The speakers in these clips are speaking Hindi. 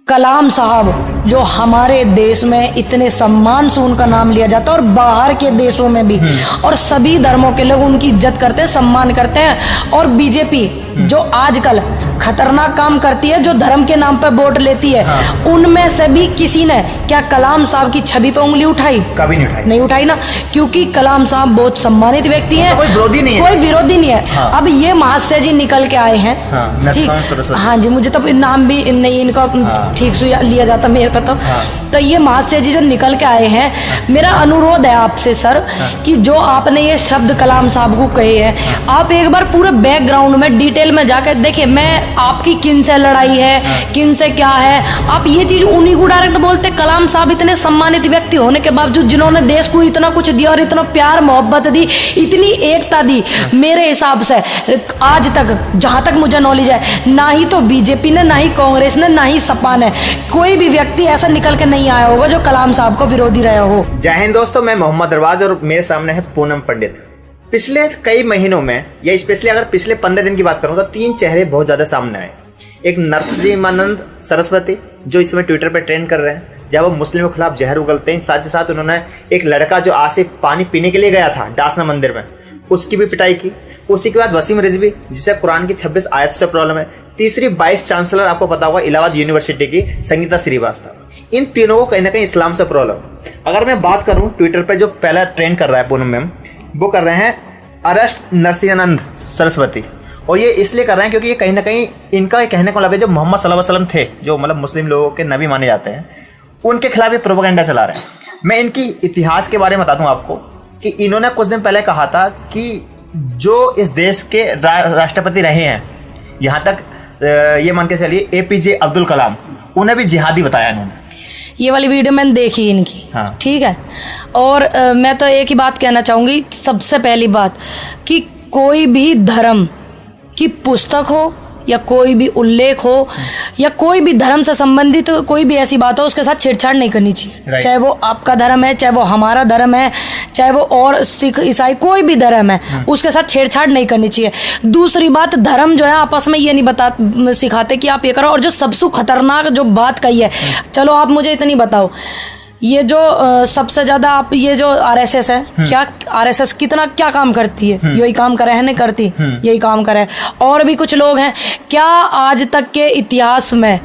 कलाम साहब जो हमारे देश में इतने सम्मान से उनका नाम लिया जाता है और बाहर के देशों में भी, और सभी धर्मों के लोग उनकी इज्जत करते हैं, सम्मान करते हैं। और बीजेपी जो आजकल खतरनाक काम करती है, जो धर्म के नाम पर वोट लेती है, उनमें से भी किसी ने क्या कलाम साहब की छवि पे उंगली उठाई? कभी नहीं उठाई। नहीं उठाई ना, क्योंकि कलाम साहब बहुत सम्मानित व्यक्ति हैं, कोई विरोधी नहीं है, कोई विरोधी नहीं है। हाँ। अब ये महाशय जी निकल के आए हैं, हाँ, ठीक, हाँ जी, मुझे तो नाम भी नहीं इनका ठीक से लिया जाता मेरे पे तो ये महाशय जी जो निकल के आए हैं, मेरा अनुरोध है आपसे सर कि जो आपने ये शब्द कलाम साहब को कहे हैं, आप एक बार पूरे बैकग्राउंड में डिटेल में जाकर देखिए, मैं आपकी किन से लड़ाई है, किन से क्या है, आप ये चीज उन्हीं को डायरेक्ट बोलते। कलाम साहब इतने सम्मानित व्यक्ति होने के बावजूद, जिन्होंने देश को इतना कुछ दिया और इतना प्यार मोहब्बत दी, इतनी एकता दी, मेरे हिसाब से आज तक जहां तक मुझे नॉलेज है, ना ही तो बीजेपी ने, ना ही कांग्रेस ने, ना ही सपा ने, कोई भी व्यक्ति ऐसा निकल के नहीं आया होगा जो कलाम साहब को विरोधी रहा हो। जय हिंद दोस्तों, मैं मोहम्मद अरबाज और मेरे सामने है पूनम पंडित। पिछले कई महीनों में, या स्पेशली अगर पिछले 15 दिन की बात करूं तो 3 चेहरे बहुत ज्यादा सामने आए। एक नरसिम्हानंद सरस्वती जो इस समय ट्विटर पे ट्रेंड कर रहे हैं, जब वो मुस्लिमों के खिलाफ जहर उगलते हैं। साथ ही साथ उन्होंने एक लड़का जो आज से पानी पीने के लिए गया था डासना मंदिर में, उसकी भी पिटाई की। उसी के बाद वसीम रिजवी जिसे कुरान की 26 आयत से प्रॉब्लम है। तीसरी वाइस चांसलर आपको पता होगा इलाहाबाद यूनिवर्सिटी की संगीता श्रीवास्तव। इन तीनों को कहीं ना कहीं इस्लाम से प्रॉब्लम। अगर मैं बात करूं ट्विटर पे जो पहला ट्रेंड कर रहा है पूनम मैम, वो कर रहे हैं अरेस्ट नरसिम्हानंद सरस्वती। और ये इसलिए कर रहे हैं क्योंकि ये कहीं ना कहीं इनका कहने का मतलब है, जो मोहम्मद सल्लल्लाहु अलैहि वसल्लम थे, जो मतलब मुस्लिम लोगों के नबी माने जाते हैं, उनके खिलाफ ये प्रोपेगेंडा चला रहे हैं। मैं इनकी इतिहास के बारे में बता दूं आपको कि इन्होंने कुछ दिन पहले कहा था कि जो इस देश के राष्ट्रपति रहे हैं, यहाँ तक ये मान के चलिए APJ अब्दुल कलाम, उन्हें भी जिहादी बताया इन्होंने। ये वाली वीडियो मैंने देखी इनकी, हाँ। ठीक है। और मैं तो एक ही बात कहना चाहूँगी, सबसे पहली बात कि कोई भी धर्म की पुस्तक हो या कोई भी उल्लेख हो या कोई भी धर्म से संबंधित कोई भी ऐसी बात हो, उसके साथ छेड़छाड़ नहीं करनी चाहिए। चाहे वो आपका धर्म है, चाहे वो हमारा धर्म है, चाहे वो और सिख ईसाई कोई भी धर्म है, उसके साथ छेड़छाड़ नहीं करनी चाहिए। दूसरी बात, धर्म जो है आपस में ये नहीं सिखाते कि आप ये करो। और जो सबसे खतरनाक जो बात कही है, चलो आप मुझे इतनी बताओ, ये जो सबसे ज्यादा आप ये जो RSS है, क्या RSS कितना क्या काम करती है? यही काम करे है, नहीं करती? यही काम करे। और भी कुछ लोग हैं, क्या आज तक के इतिहास में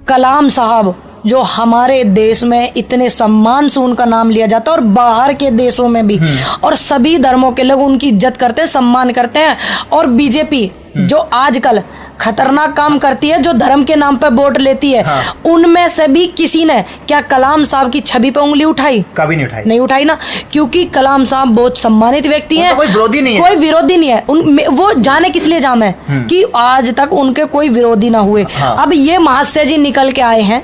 कलाम साहब जो हमारे देश में इतने सम्मान से उनका नाम लिया जाता है और बाहर के देशों में भी, और सभी धर्मों के लोग उनकी इज्जत करते हैं, सम्मान करते हैं। और बीजेपी जो आजकल खतरनाक काम करती है, जो धर्म के नाम पर वोट लेती है, उनमें से भी किसी ने क्या कलाम साहब की छवि पे उंगली उठाई? कभी नहीं उठाई। नहीं उठाई ना, क्योंकि कलाम साहब बहुत सम्मानित व्यक्ति हैं, कोई विरोधी नहीं है, कोई विरोधी नहीं है। वो जाने किस लिए जाम है कि आज तक उनके कोई विरोधी ना हुए। अब ये महाशय जी निकल के आए हैं,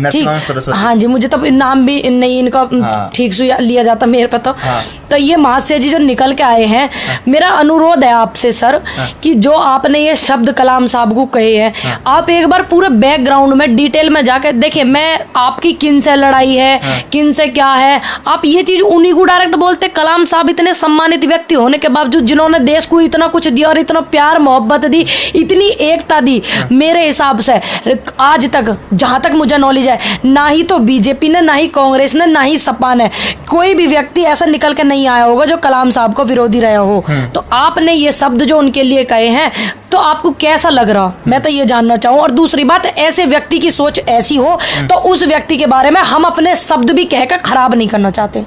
ठीक, हाँ जी, मुझे तो नाम भी नहीं इनका ठीक से लिया जाता मेरे पे तो ये महाशय जी जो निकल के आए हैं, मेरा अनुरोध है आपसे सर कि जो आपने ये शब्द कलाम साहब को कहे हैं, आप एक बार पूरे बैकग्राउंड में डिटेल में जाकर देखिए, मैं आपकी किन से लड़ाई है, किन से क्या है, आप ये चीज उन्हीं को डायरेक्ट बोलते। कलाम साहब इतने सम्मानित व्यक्ति होने के बावजूद, जिन्होंने देश को इतना कुछ दिया और इतना प्यार मोहब्बत दी, इतनी एकता दी, मेरे हिसाब से आज तक जहां तक मुझे नॉलेज है, ना ही तो बीजेपी ने, ना ही कांग्रेस ने, ना ही सपा ने, कोई भी व्यक्ति ऐसा निकल के नहीं आया होगा जो कलाम साहब को विरोधी रहा हो। तो आपने ये शब्द जो उनके लिए कहे हैं, तो आपको कैसा लग रहा, मैं तो ये जानना चाहूँ। और दूसरी बात, ऐसे व्यक्ति की सोच ऐसी हो तो उस व्यक्ति के बारे में हम अपने शब्द भी कहकर खराब नहीं करना चाहते,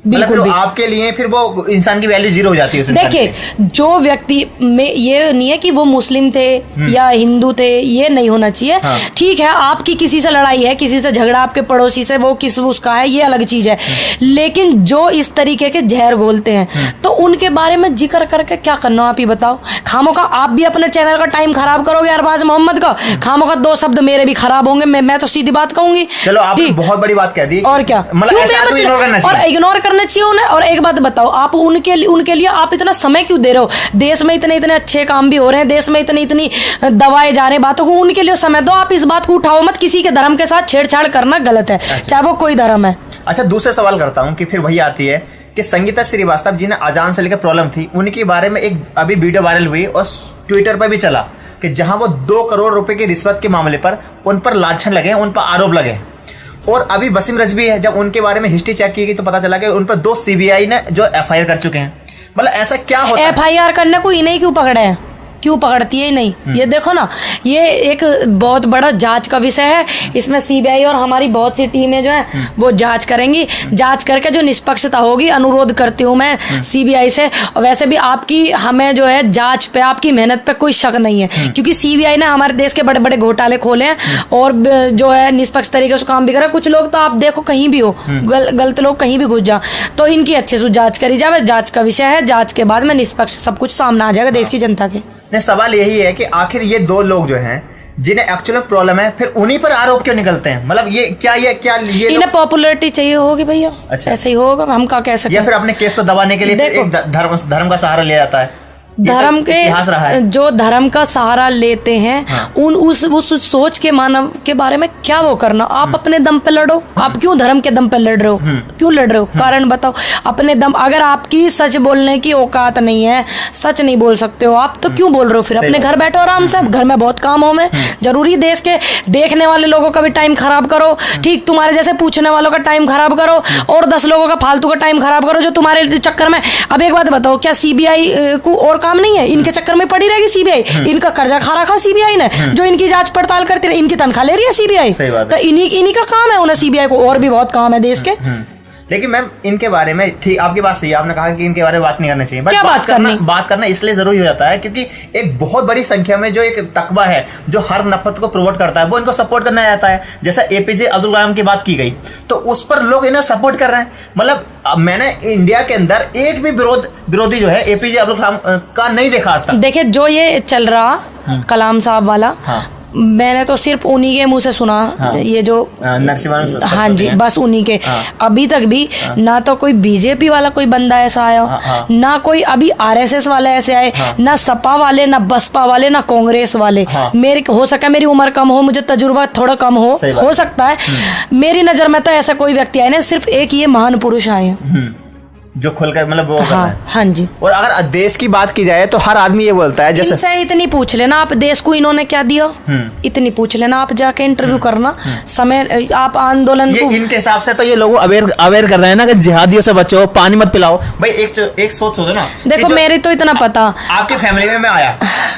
बिल्कुल भी। आपके लिए फिर वो इंसान की वैल्यू जीरो हो जाती है। देखिए, जो व्यक्ति में ये नहीं है कि वो मुस्लिम थे या हिंदू थे, ये नहीं होना चाहिए। ठीक है, आपकी किसी से लड़ाई है, किसी से झगड़ा, आपके पड़ोसी से, वो किस उसका है, ये अलग चीज है। लेकिन जो इस तरीके के जहर घोलते हैं, तो उनके बारे में जिक्र करके क्या करना, आप ही बताओ। खामों का आप भी अपने चैनल का टाइम खराब करोगे अरबाज मोहम्मद का, खामों का 2 शब्द मेरे भी खराब होंगे। मैं तो सीधी बात कहूंगी। चलो, आपने बहुत बड़ी बात कह दी, और क्या, और इग्नोर करना चाहिए उन्हें। और एक बात बताओ, आप उनके लिए आप इतना समय क्यों दे रहे हो? देश में इतने अच्छे काम भी हो रहे हैं, देश में इतनी दवाए जा रहे हैं, बातों को उनके लिए समय दो। आप इस बात को उठाओ मत, किसी के धर्म के साथ छेड़छाड़ करना गलत है, चाहे वो कोई धर्म है। अच्छा, दूसरा सवाल करता हूँ कि फिर वही आती है कि संगीता श्रीवास्तव जिन्हें अजान से लेकर प्रॉब्लम थी, उनके बारे में एक अभी वीडियो वायरल हुई और ट्विटर पर भी चला, कि जहां वो 2 करोड़ रुपए की रिश्वत के मामले पर उन पर लांछन लगे, उन पर आरोप लगे। और अभी वसीम रिजवी है, जब उनके बारे में हिस्ट्री चेक की गई तो पता चला कि उन पर 2 सीबीआई ने जो एफआईआर कर चुके हैं। मतलब ऐसा क्या होता है? एफआईआर करने को इन्हें क्यों पकड़े हैं? क्यों पकड़ती है नहीं? ये देखो ना, ये एक बहुत बड़ा जांच का विषय है। इसमें सीबीआई और हमारी बहुत सी टीमें जो है वो जांच करेंगी। जांच करके जो निष्पक्षता होगी, अनुरोध करती हूँ मैं सीबीआई से। और वैसे भी आपकी, हमें जो है जांच पे, आपकी मेहनत पे कोई शक नहीं है, क्योंकि सीबीआई ने हमारे देश के बड़े बड़े घोटाले खोले हैं और जो है निष्पक्ष तरीके से काम भी करा। कुछ लोग तो आप देखो कहीं भी हो, गलत लोग कहीं भी घुस जा, तो इनकी अच्छे से जांच करी जाए। जांच का विषय है, जांच के बाद में निष्पक्ष सब कुछ सामने आ जाएगा देश की जनता के। नहीं, सवाल यही है कि आखिर ये 2 लोग जो हैं जिन्हें एक्चुअल में प्रॉब्लम है, फिर उन्हीं पर आरोप क्यों निकलते हैं? मतलब ये इन्हें पॉपुलैरिटी चाहिए होगी भैया। अच्छा। ऐसे ही होगा, हम क्या कह सकते हैं? या फिर अपने केस को दबाने के लिए फिर एक धर्म का सहारा लिया जाता है। धर्म के जो धर्म का सहारा लेते हैं, हाँ। उस सोच के मानव के बारे में क्या वो करना? आप अपने दम पे लड़ो। आप क्यों धर्म के दम पे लड़ रहे हो? क्यों लड़ रहे हो? कारण बताओ अपने दम। अगर आपकी सच बोलने की औकात नहीं है, सच नहीं बोल सकते हो आप, तो क्यों बोल रहे हो? फिर अपने घर बैठो आराम से। घर में बहुत काम हो में, जरूरी देश के देखने वाले लोगों का भी टाइम खराब करो, ठीक तुम्हारे जैसे पूछने वालों का टाइम खराब करो, और 10 लोगों का फालतू का टाइम खराब करो जो तुम्हारे चक्कर में। अब एक बात बताओ, क्या सीबीआई को और काम नहीं है? इनके चक्कर में पड़ी रहेगी सीबीआई? इनका कर्जा खा रखा सीबीआई ने, जो इनकी जांच पड़ताल करती रहे। इनकी तनख्वाह ले रही है सीबीआई, तो इन्हीं का काम है। उन्हें सीबीआई को और भी बहुत काम है देश के। लेकिन मैम इनके बारे में, ठीक आपकी बात सही है, आपने कहा कि इनके बारे में बात नहीं करना चाहिए। क्या बात करना इसलिए जरूरी हो जाता है क्योंकि एक बहुत बड़ी संख्या में जो एक तकबा है जो हर नफरत को प्रमोट करता है, वो इनको सपोर्ट करना चाहता है। जैसा एपीजे अब्दुल कलाम की बात की गई तो उस पर लोग इन्हें सपोर्ट कर रहे हैं। मतलब मैंने इंडिया के अंदर एक भी विरोधी जो है एपीजे अब्दुल कलाम का नहीं देखा आज तक। देखिए, जो ये चल रहा कलाम साहब वाला, मैंने तो सिर्फ उन्हीं के मुंह से सुना। ये जो नरसिम्हा, हाँ जी, बस उन्हीं के। अभी तक भी ना तो कोई बीजेपी वाला कोई बंदा ऐसा आया, ना कोई अभी आरएसएस वाले ऐसे आए, ना सपा वाले, ना बसपा वाले, ना कांग्रेस वाले। मेरी हो सका मेरी उम्र कम हो, मुझे तजुर्बा थोड़ा कम हो सकता है। मेरी नजर में तो ऐसा कोई व्यक्ति आए ना, सिर्फ एक ये महान पुरुष आए हैं जो खुलकर मतलब वो हाँ जी। और अगर देश की बात की जाए तो हर आदमी ये बोलता है, जैसे इनसे इतनी पूछ लेना आप, देश को इन्होंने क्या दिया, इतनी पूछ लेना आप, जाके इंटरव्यू करना। समय आप आंदोलन को, इनके हिसाब से तो ये लोगों अवेयर कर रहे हैं ना कि जिहादियों से बचो, पानी मत पिलाओ। भाई एक सोच हो ना। देखो मेरी तो इतना पता, आपकी फैमिली में मैं आया,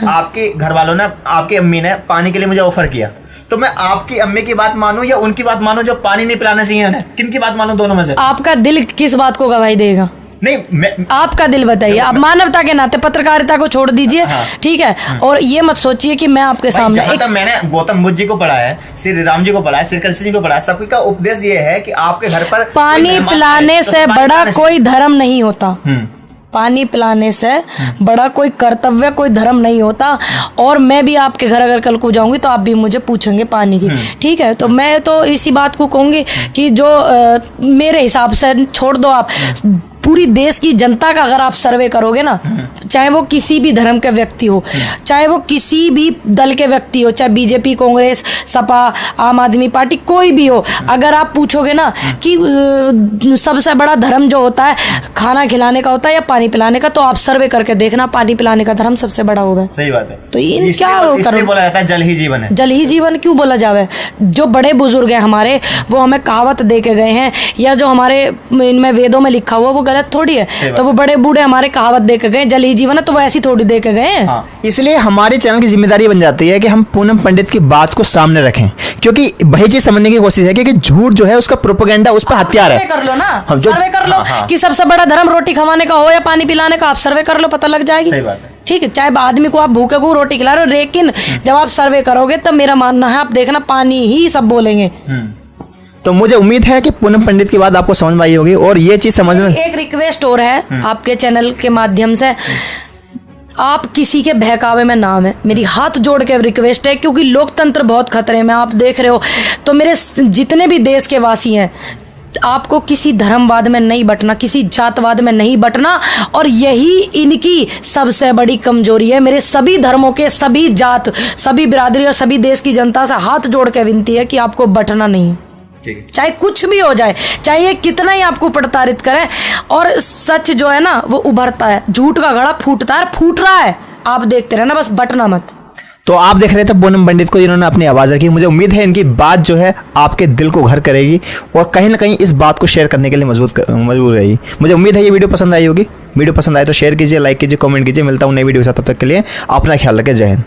आपके घर वालों ने, आपकी अम्मी ने पानी के लिए मुझे ऑफर किया, तो मैं आपकी अम्मी की बात मानूं या उनकी बात मानूं जो पानी नहीं पिलाना चाहिए उन्हें? किन की बात मानूं दोनों में से? आपका दिल किस बात को गवाही देगा? नहीं, आपका दिल बताइए। आप मानवता के नाते पत्रकारिता को छोड़ दीजिए, ठीक है? और ये मत सोचिए कि मैं आपके सामने मैंने गौतम बुद्ध जी को पढ़ा है, श्री राम जी को पढ़ा है, श्री कृष्ण जी को पढ़ा है। सबका उपदेश ये है कि आपके घर पर पानी पिलाने से बड़ा कोई धर्म नहीं होता। पानी पिलाने से बड़ा कोई कर्तव्य, कोई धर्म नहीं होता। और मैं भी आपके घर अगर कल को जाऊंगी तो आप भी मुझे पूछेंगे पानी की, ठीक है? तो मैं तो इसी बात को कहूंगी कि जो मेरे हिसाब से, छोड़ दो आप, पूरी देश की जनता का अगर आप सर्वे करोगे ना, चाहे वो किसी भी धर्म के व्यक्ति हो, चाहे वो किसी भी दल के व्यक्ति हो, चाहे बीजेपी, कांग्रेस, सपा, आम आदमी पार्टी, कोई भी हो, अगर आप पूछोगे ना कि सबसे बड़ा धर्म जो होता है खाना खिलाने का होता है या पानी पिलाने का, तो आप सर्वे करके देखना, पानी पिलाने का धर्म सबसे बड़ा होगा। सही बात है। तो इन क्या बोला जाता है जल ही जीवन है। जल ही जीवन क्यों बोला जावे? जो बड़े बुजुर्ग हैं हमारे, वो हमें कहावत दे के गए हैं, या जो हमारे इनमें वेदों में लिखा हुआ वो गलत थोड़ी है। तो वो बड़े बूढ़े हमारे कहावत दे के गए, जल ही जीवन है, तो वो ऐसी थोड़ी दे के गए। इसलिए हमारे चैनल की जिम्मेदारी बन जाती है कि हम पूनम पंडित की बात को सामने रखें, क्योंकि वही चीज समझने की कोशिश है कि झूठ जो है उसका प्रोपेगेंडा, उस पर हथियार है। कर लो ना, सर्वे कर लो कि सबसे बड़ा धर्म रोटी खवाने का हो या पानी पिलाने का, आप सर्वे कर लो, पता लग जाएगी। ठीक है, चाहे आदमी को आप भूखे को रोटी खिला रहे हो, लेकिन जब आप सर्वे करोगे तब मेरा मानना है आप देखना पानी ही सब बोलेंगे। तो मुझे उम्मीद है कि पूनम पंडित की बात आपको समझ में आई होगी। और ये चीज समझना, एक रिक्वेस्ट और है आपके चैनल के माध्यम से, आप किसी के बहकावे में ना आए, मेरी हाथ जोड़ के रिक्वेस्ट है, क्योंकि लोकतंत्र बहुत खतरे में, आप देख रहे हो। तो मेरे जितने भी देश के वासी हैं, आपको किसी धर्मवाद में नहीं बटना, किसी जातवाद में नहीं बटना, और यही इनकी सबसे बड़ी कमजोरी है। मेरे सभी धर्मों के, सभी जात, सभी बिरादरी और सभी देश की जनता से हाथ जोड़ के विनती है कि आपको बटना नहीं है, चाहे कुछ भी हो जाए, चाहे ये कितना ही आपको प्रताड़ित करें। और सच जो है ना वो उभरता है, झूठ का घड़ा फूटता है, फूट रहा है, आप देखते रहना, बस बटना मत। तो आप देख रहे थे पूनम पंडित को, जिन्होंने अपनी आवाज़ रखी। मुझे उम्मीद है इनकी बात जो है आपके दिल को घर करेगी और कहीं ना कहीं इस बात को शेयर करने के लिए मजबूर रहेगी। मुझे उम्मीद है ये वीडियो पसंद आई होगी। वीडियो पसंद आए तो शेयर कीजिए, लाइक कीजिए, कमेंट कीजिए। मिलता हूँ नई वीडियो के साथ, तब तक के लिए अपना ख्याल रखें। जय हिंद।